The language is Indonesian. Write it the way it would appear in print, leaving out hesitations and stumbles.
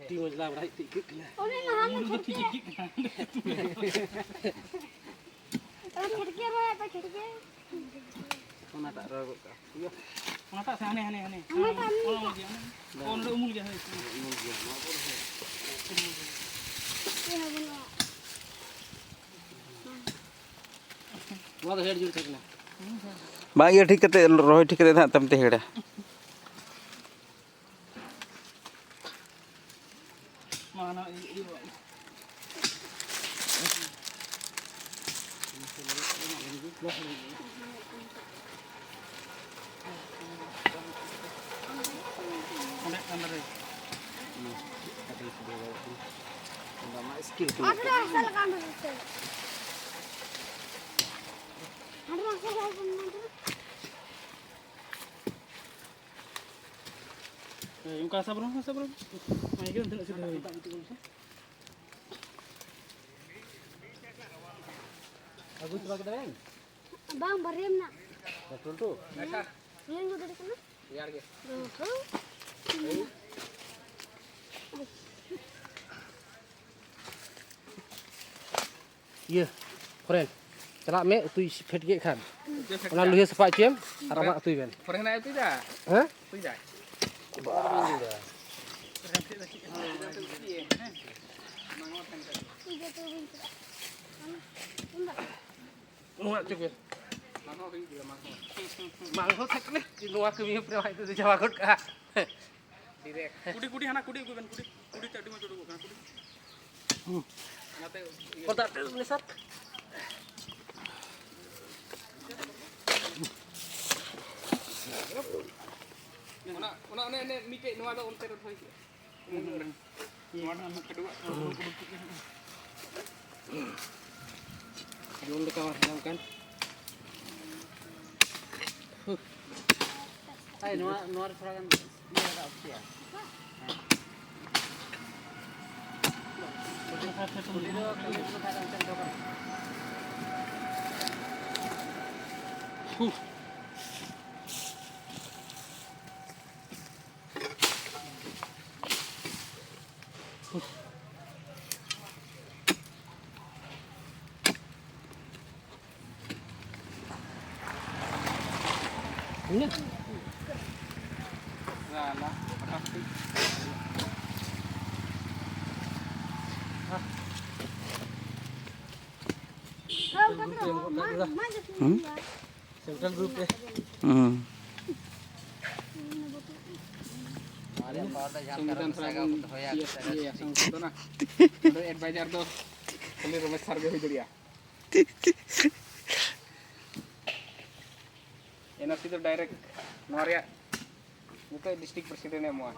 Cuti masalah berai tikik kena. Oh ni mahal tikik. Khidki roy apa khidki? Mana tak roy kok. Iya. Mana tak aneh. Mana tak aneh. Oh, udah umul dia. Umur dia. Mau apa? Iya benar. Mau tak head jul kena. Bang iya ठीक करते रोहित ठीक करते हैं तब ते हेड़ा Mana Skill tu. Ada asal kan tu. Ada asal kan tu. yung kasa bro. May ganun din sila. Bagus coba kita bang. Bang bariam nak. Betul tu. Yang tu dari sana. Biar ke. Iya, keren. Celak mek tu fet ke kan. Ona luhe sepak cem, aramak tu ben. Pernah naik tu dah? Hah? Tu dah. Tiga tu bintang. Nuak cek. Mangho tak ni. Di nuak kami pernah itu di Jawa Kut ka. Direk. Kudi hana kudi gue ben kudi tadi mah dulu kan kudi. Nate Kau tak tahu nisat. Una ne mike nuwa do onter thoi. Nuwa kedua. Jom dekat orang kan. Hai nuar seragan dia ada opsi ya. Ini. Salah. Pasti. Kau kata mana? Central group eh. Sungguhan seragam iya sungguh tu nah. Ada advisor tu. Kali rumah sarga itu dia. NRC tu direct Noria. Itu district presiden ya semua.